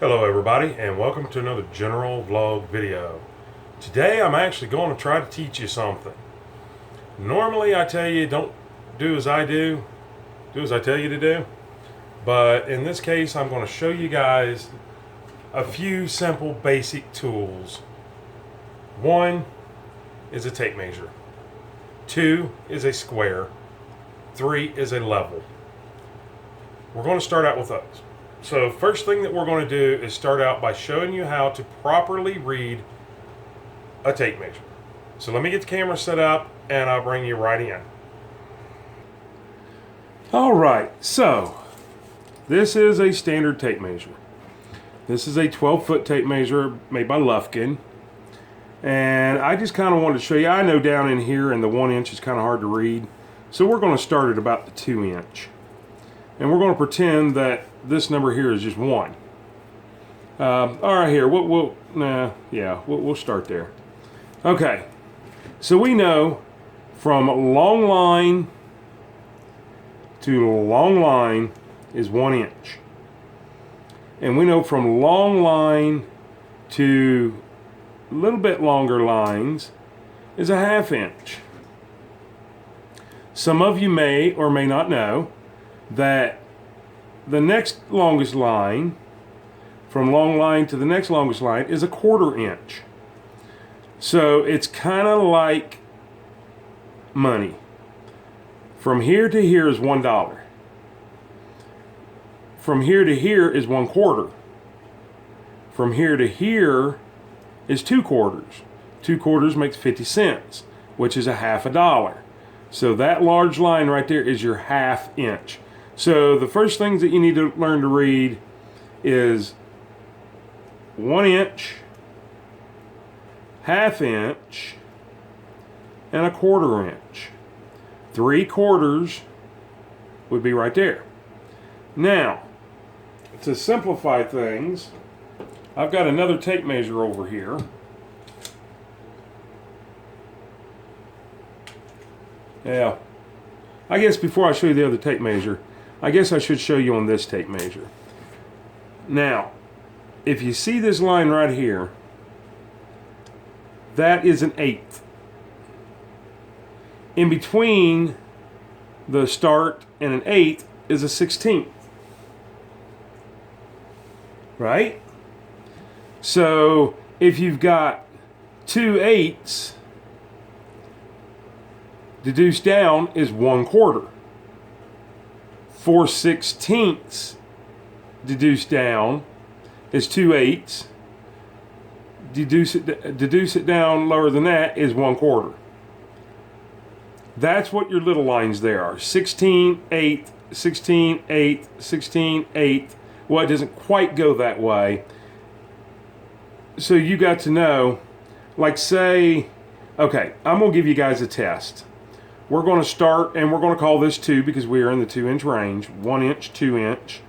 Hello everybody and welcome to another general vlog video. Today I'm actually going to try to teach you something. Normally I tell you don't do as I do as I tell you to do. But in this case I'm going to show you guys a few simple basic tools. One is a tape measure. Two is a square. Three is a level. We're going to start out with those. So first thing that we're going to do is start out by showing you how to properly read a tape measure. So let me get the camera set up and I'll bring you right in. Alright, so this is a standard tape measure. This is a 12-foot tape measure made by Lufkin. And I just kind of wanted to show you, I know down in here in the 1 inch is kind of hard to read. So we're going to start at about the 2 inch. And we're going to pretend that this number here is just 1. All right, here we'll start there. Okay, so we know from long line to long line is 1 inch, and we know from long line to a little bit longer lines is a 1/2 inch. Some of you may or may not know that the next longest line, from long line to the next longest line, is a 1/4 inch. So it's kind of like money. From here to here is $1. From here to here is 1/4. From here to here is 2/4. 2/4 makes 50 cents, which is a $1/2. So that large line right there is your 1/2 inch. So the first things that you need to learn to read is 1 inch, 1/2 inch, and a 1/4 inch. 3/4 would be right there. Now, to simplify things, I've got another tape measure over here. Yeah, I guess before I show you the other tape measure, I guess I should show you on this tape measure. Now, if you see this line right here, that is an 1/8. In between the start and an 1/8 is a 1/16. Right? So, if you've got 2 8s, deduced down is 1/4. 4/16 deduced down is 2 8s. Deduce it down lower than that is 1/4. That's what your little lines there are. 16, 8, 16, 8, 16, 8. Well, it doesn't quite go that way. So you got to know, like say, okay, I'm going to give you guys a test. We're going to start, and we're going to call this 2 because we are in the 2 inch range. 1 inch, 2 inch.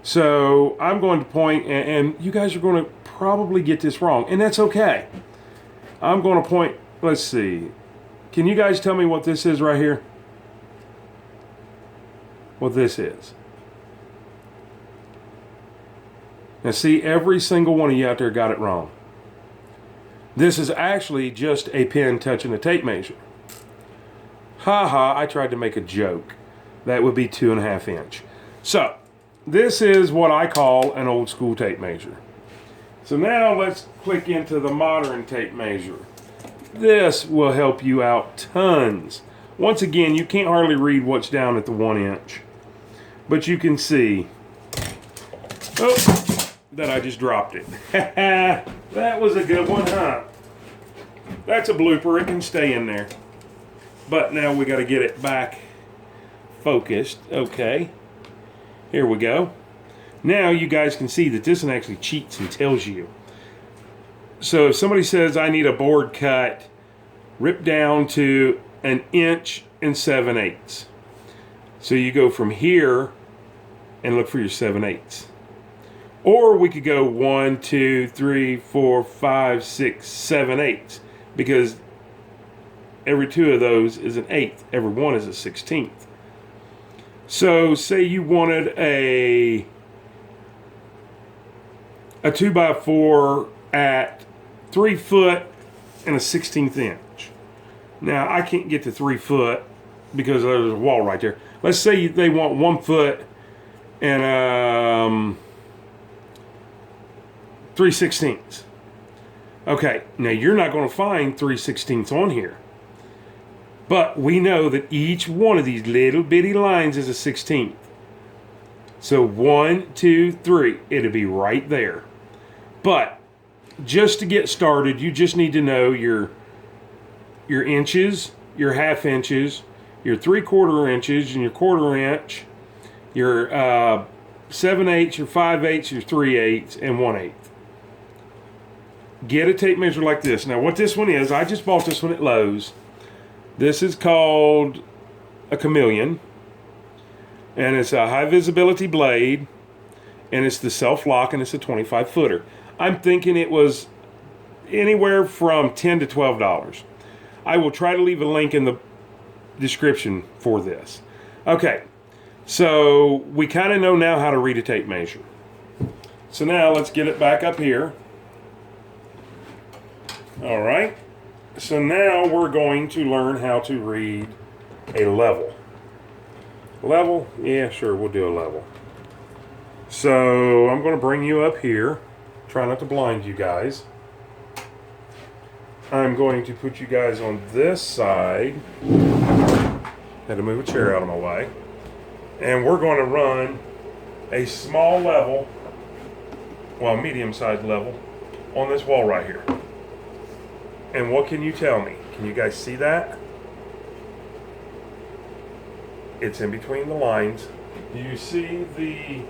So I'm going to point, and you guys are going to probably get this wrong, and that's okay. I'm going to point, let's see. Can you guys tell me what this is right here? What this is? Now see, every single one of you out there got it wrong. This is actually just a pen touching a tape measure. I tried to make a joke. That would be 2.5 inch. So, this is what I call an old school tape measure. So now let's click into the modern tape measure. This will help you out tons. Once again, you can't hardly read what's down at the 1 inch. But you can see, that I just dropped it. That was a good one, huh? That's a blooper. It can stay in there. But now we got to get it back focused. Okay. Here we go. Now you guys can see that this one actually cheats and tells you. So if somebody says I need a board cut ripped down to 1 inch and 7/8. So you go from here and look for your 7/8. Or we could go 1, 2, 3, 4, 5, 6, 7/8. Because every 2 of those is an 1/8. Every one is a 16th. So say you wanted a a 2x4 at 3 foot and a 1/16 inch. Now I can't get to 3 foot because there's a wall right there. Let's say they want 1 foot and 3/16. Okay, now you're not going to find 3/16 on here. But we know that each one of these little bitty lines is a 16th. So 1, 2, 3, it'll be right there. But just to get started, you just need to know your inches, your half inches, your 3/4 inches, and your 1/4 inch, your 7/8, your 5/8, your 3/8, and 1/8. Get a tape measure like this. Now what this one is, I just bought this one at Lowe's. This is called a Chameleon, and it's a high visibility blade, and it's the self-lock, and it's a 25 footer. I'm thinking it was anywhere from $10 to $12. I will try to leave a link in the description for this. Okay, so we kind of know now how to read a tape measure. So now let's get it back up here. All right, so now we're going to learn how to read a level. Level? Yeah, sure, we'll do a level. So I'm going to bring you up here. Try not to blind you guys. I'm going to put you guys on this side. Had to move a chair out of my way. And we're going to run a small level, well, medium-sized level, on this wall right here. And what can you tell me? Can you guys see that? It's in between the lines. Do you see the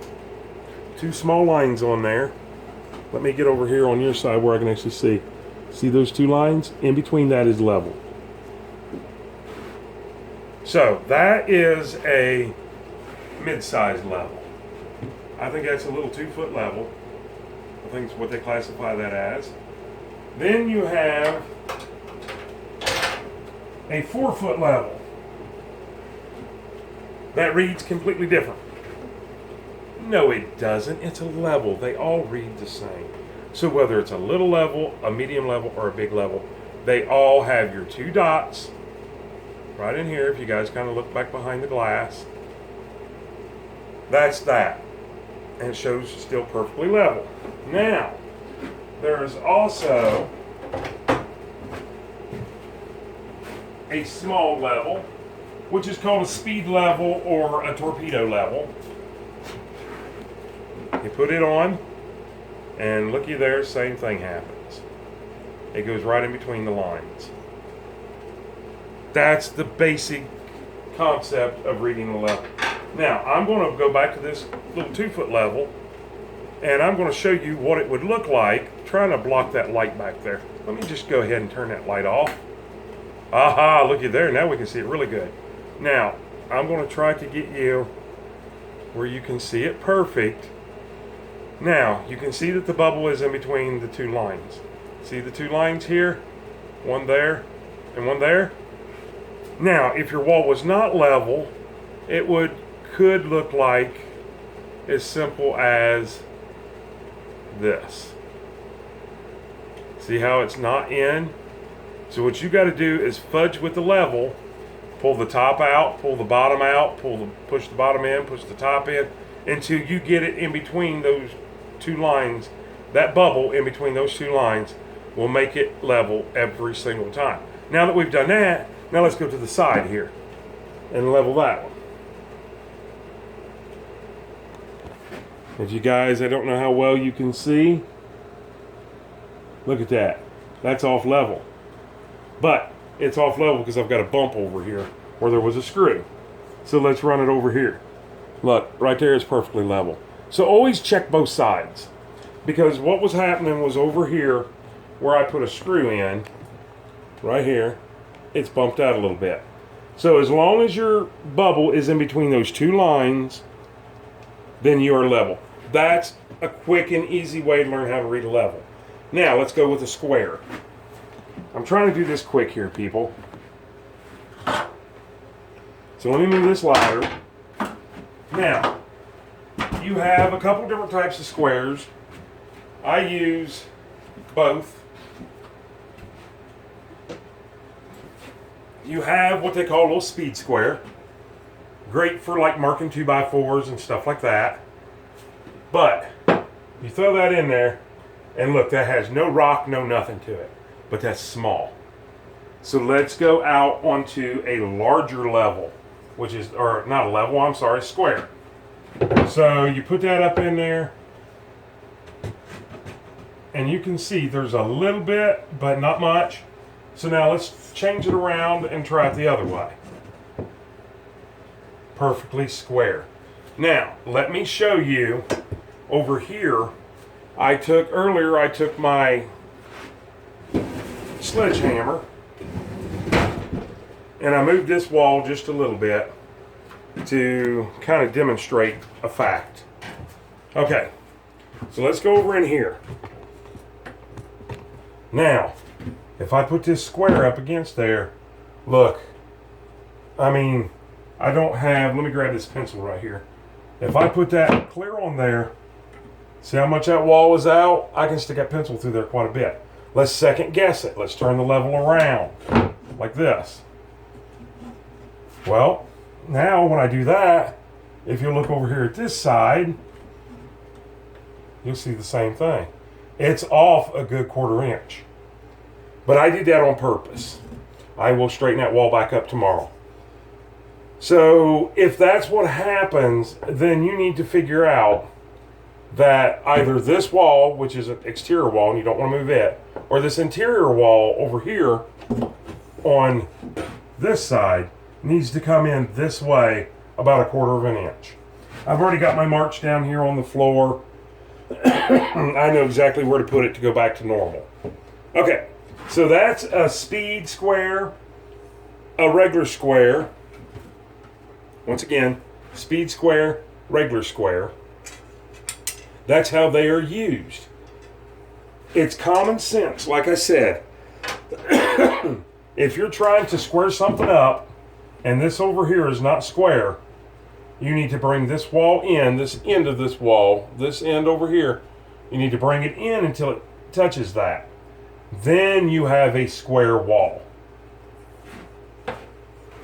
2 small lines on there? Let me get over here on your side where I can actually see. See those 2 lines? In between that is level. So that is a mid-sized level. I think that's a little 2-foot level. I think it's what they classify that as. Then you have a 4-foot level. That reads completely different. No, it doesn't. It's a level. They all read the same. So whether it's a little level, a medium level, or a big level, they all have your 2 dots right in here. If you guys kind of look back behind the glass, that's that. And it shows still perfectly level. Now, there's also a small level, which is called a speed level or a torpedo level. You put it on, and looky there, same thing happens. It goes right in between the lines. That's the basic concept of reading the level. Now, I'm going to go back to this little 2-foot level, and I'm going to show you what it would look like. Trying to block that light back there. Let me just go ahead and turn that light off. Aha, looky there. Now we can see it really good. Now, I'm going to try to get you where you can see it perfect. Now, you can see that the bubble is in between the 2 lines. See the 2 lines here? One there and one there. Now, if your wall was not level, it could look like as simple as this. See how it's not in? So what you got to do is fudge with the level. Pull the top out, pull the bottom out, push the bottom in, push the top in, until you get it in between those 2 lines. That bubble in between those 2 lines will make it level every single time. Now that we've done that, now let's go to the side here and level that one. If you guys, I don't know how well you can see. Look at that. That's off level. But it's off level because I've got a bump over here where there was a screw. So let's run it over here. Look, right there is perfectly level. So always check both sides. Because what was happening was over here where I put a screw in, right here, it's bumped out a little bit. So as long as your bubble is in between those 2 lines, then you are level. That's a quick and easy way to learn how to read a level. Now let's go with a square. I'm trying to do this quick here, people. So let me move this ladder. Now, you have a couple different types of squares. I use both. You have what they call a little speed square. Great for like marking 2x4s and stuff like that. But you throw that in there, and look, that has no rock, no nothing to it. But that's small. So let's go out onto a larger level, which is, or not a level, I'm sorry, square. So you put that up in there, and you can see there's a little bit, but not much. So now let's change it around and try it the other way. Perfectly square. Now, let me show you over here. I took my sledgehammer and I moved this wall just a little bit to kind of demonstrate a fact. Okay, so let's go over in here. Now, if I put this square up against there, look, I mean, I don't have, let me grab this pencil right here. If I put that clear on there, see how much that wall is out? I can stick that pencil through there quite a bit. Let's second guess it. Let's turn the level around like this. Well, now when I do that, if you look over here at this side, you'll see the same thing. It's off a good 1/4 inch. But I did that on purpose. I will straighten that wall back up tomorrow. So if that's what happens, then you need to figure out that either this wall, which is an exterior wall and you don't want to move it, or this interior wall over here on this side needs to come in this way about 1/4 inch. I've already got my marks down here on the floor. I know exactly where to put it to go back to normal. Okay, so that's a speed square, a regular square. Once again, speed square, regular square. That's how they are used. It's common sense, like I said. If you're trying to square something up, and this over here is not square, you need to bring this wall in, this end of this wall, this end over here, you need to bring it in until it touches that. Then you have a square wall.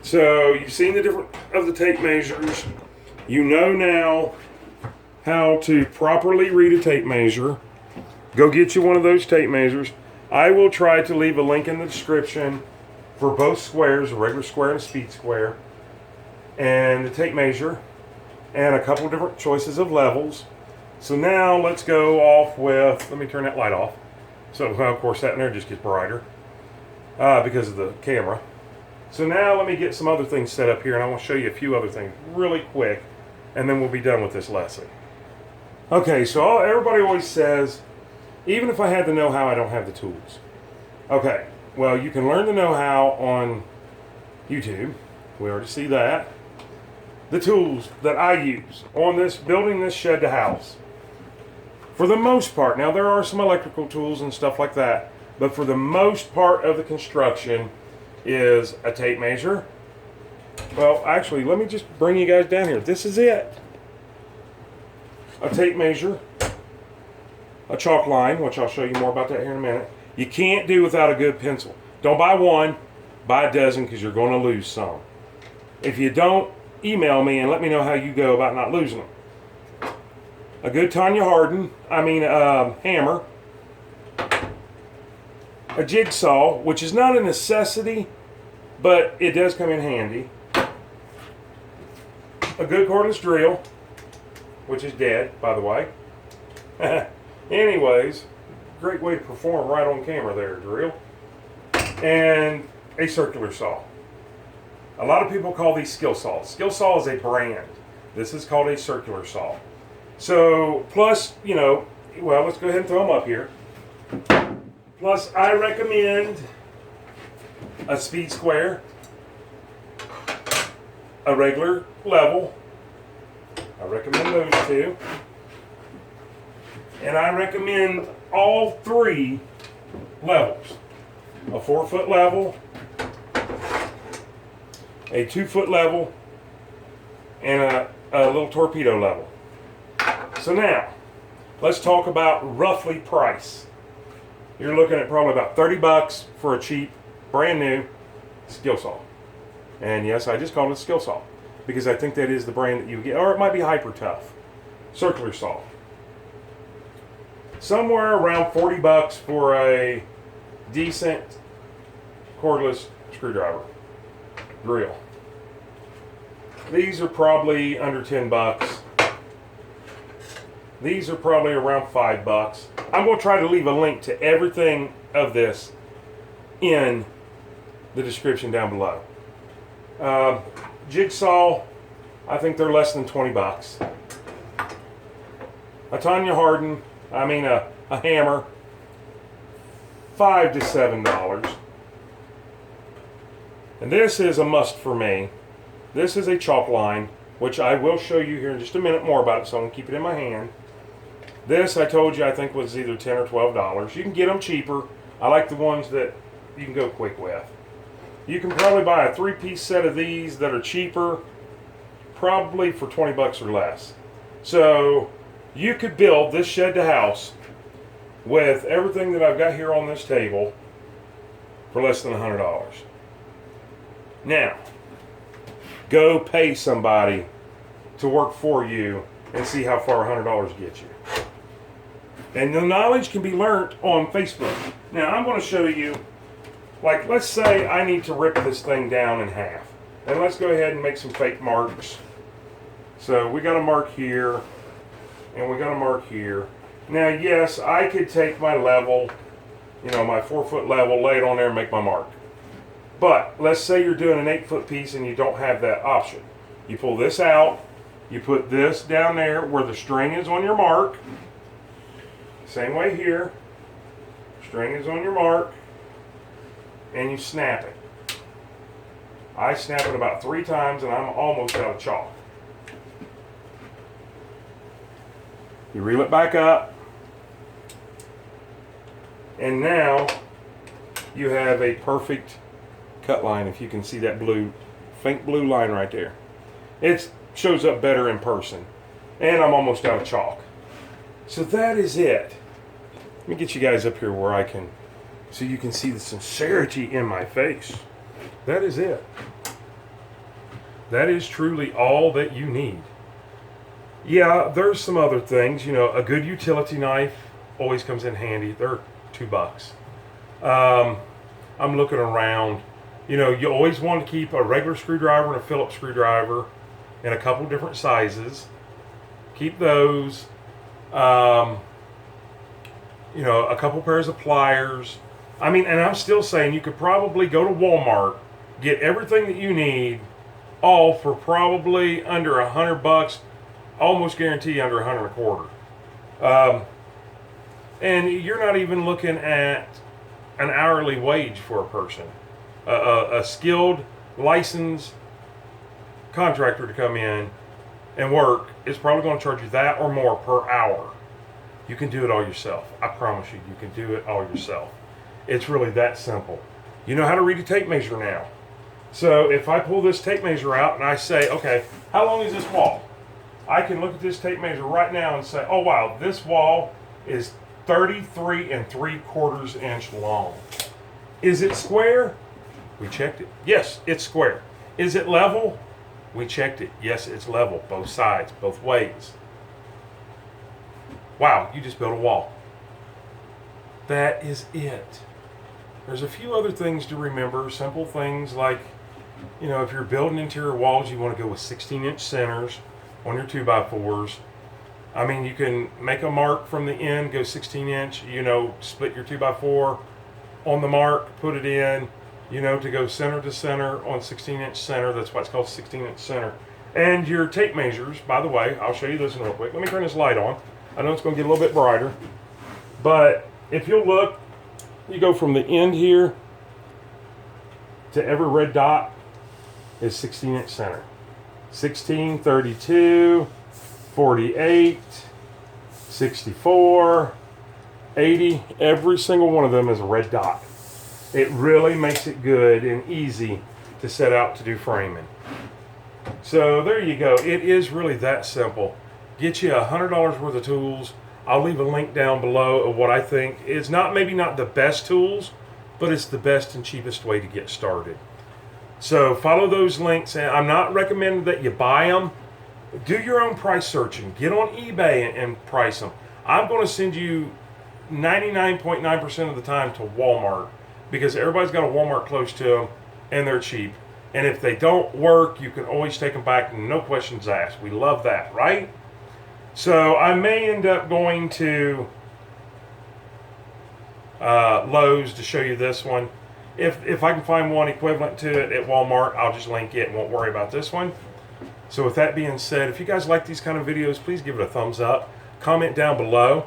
So you've seen the different of the tape measures. You know now how to properly read a tape measure. Go get you one of those tape measures. I will try to leave a link in the description for both squares, a regular square and a speed square, and the tape measure, and a couple of different choices of levels. So now let's go off with, let me turn that light off. So of course that in there just gets brighter because of the camera. So now let me get some other things set up here, and I want to show you a few other things really quick, and then we'll be done with this lesson. Okay, so everybody always says, even if I had the know-how, I don't have the tools. Okay, well, you can learn the know-how on YouTube. We already see that. The tools that I use on this, building this shed to house. For the most part, now there are some electrical tools and stuff like that, but for the most part of the construction is a tape measure. Well, actually, let me just bring you guys down here. This is it. A tape measure, a chalk line, which I'll show you more about that here in a minute. You can't do without a good pencil. Don't buy one, buy a dozen, because you're going to lose some. If you don't, email me and let me know how you go about not losing them. A good Tanya Hardin, hammer. A jigsaw, which is not a necessity, but it does come in handy. A good cordless drill, which is dead, by the way. Anyways, great way to perform right on camera there, drill. And a circular saw. A lot of people call these skill saws. Skill saw is a brand. This is called a circular saw. So, plus, well, let's go ahead and throw them up here. Plus, I recommend a speed square, a regular level. I recommend those two. And I recommend all 3 levels. A 4-foot level, a 2-foot level, and a little torpedo level. So now, let's talk about roughly price. You're looking at probably about 30 bucks for a cheap, brand new skill saw. And yes, I just called it a skill saw because I think that is the brand that you get, or it might be Hyper Tough circular saw. Somewhere around 40 bucks for a decent cordless screwdriver drill. These are probably under 10 bucks. These are probably around 5 bucks. I'm going to try to leave a link to everything of this in the description down below. Jigsaw, I think they're less than 20 bucks. A Tanya Hardin, a hammer, $5 to $7. And this is a must for me. This is a chalk line, which I will show you here in just a minute more about it, so I'm going to keep it in my hand. This, I told you, I think was either $10 or $12. You can get them cheaper. I like the ones that you can go quick with. You can probably buy a 3-piece set of these that are cheaper, probably for 20 bucks or less. So you could build this shed to house with everything that I've got here on this table for less than $100. Now, go pay somebody to work for you and see how far $100 gets you. And the knowledge can be learned on Facebook. Now, I'm going to show you, like, let's say I need to rip this thing down in half. And let's go ahead and make some fake marks. So we got a mark here, and we got a mark here. Now, yes, I could take my level, my 4-foot level, lay it on there and make my mark. But let's say you're doing an 8-foot piece and you don't have that option. You pull this out, you put this down there where the string is on your mark. Same way here. String is on your mark, and you snap it. I snap it about 3 times and I'm almost out of chalk. You reel it back up, and now you have a perfect cut line. If you can see that faint blue line right there. It shows up better in person. And I'm almost out of chalk. So that is it. Let me get you guys up here where so you can see the sincerity in my face. That is it. That is truly all that you need. Yeah, there's some other things. A good utility knife always comes in handy. They're $2. I'm looking around. You always want to keep a regular screwdriver and a Phillips screwdriver in a couple different sizes. Keep those. A couple pairs of pliers. And I'm still saying you could probably go to Wal-Mart, get everything that you need, all for probably under $100. Almost guarantee under $125. And you're not even looking at an hourly wage for a person. A skilled, licensed contractor to come in and work is probably going to charge you that or more per hour. You can do it all yourself. I promise you, you can do it all yourself. It's really that simple. You know how to read a tape measure now. So if I pull this tape measure out and I say, okay, how long is this wall? I can look at this tape measure right now and say, oh wow, this wall is 33 3/4 inch long. Is it square? We checked it. Yes, it's square. Is it level? We checked it. Yes, it's level, both sides, both ways. Wow, you just built a wall. That is it. There's a few other things to remember, simple things like, if you're building interior walls, you want to go with 16-inch centers on your 2x4s. You can make a mark from the end, go 16-inch, split your 2x4 on the mark, put it in, to go center to center on 16-inch center. That's why it's called 16-inch center. And your tape measures, by the way, I'll show you this one real quick. Let me turn this light on. I know it's going to get a little bit brighter. But if you'll look, you go from the end here to every red dot is 16-inch center. 16, 32, 48, 64, 80. Every single one of them is a red dot. It really makes it good and easy to set out to do framing. So there you go. It is really that simple. Get you $100 worth of tools I'll leave a link down below of what I think is maybe not the best tools, but it's the best and cheapest way to get started. So follow those links, and I'm not recommending that you buy them. Do your own price searching. Get on eBay and price them. I'm going to send you 99.9% of the time to Walmart, because everybody's got a Walmart close to them and they're cheap. And if they don't work, you can always take them back, no questions asked. We love that, right? So I may end up going to Lowe's to show you this one. If I can find one equivalent to it at Walmart, I'll just link it and won't worry about this one. So with that being said, if you guys like these kind of videos, please give it a thumbs up. Comment down below.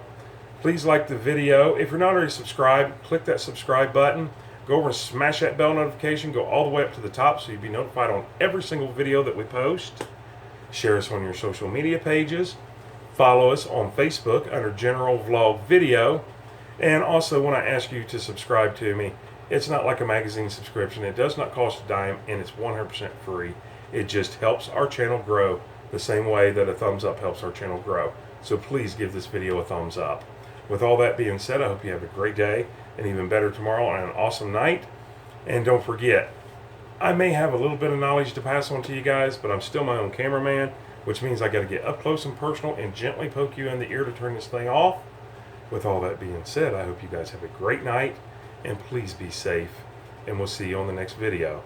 Please like the video. If you're not already subscribed, click that subscribe button. Go over and smash that bell notification. Go all the way up to the top so you'll be notified on every single video that we post. Share us on your social media pages. Follow us on Facebook under General Vlog Video. And also, when I ask you to subscribe to me, it's not like a magazine subscription. It does not cost a dime, and it's 100% free. It just helps our channel grow the same way that a thumbs up helps our channel grow. So please give this video a thumbs up. With all that being said, I hope you have a great day, and even better tomorrow, and an awesome night. And don't forget, I may have a little bit of knowledge to pass on to you guys, but I'm still my own cameraman, which means I got to get up close and personal and gently poke you in the ear to turn this thing off. With all that being said, I hope you guys have a great night, and please be safe, and we'll see you on the next video.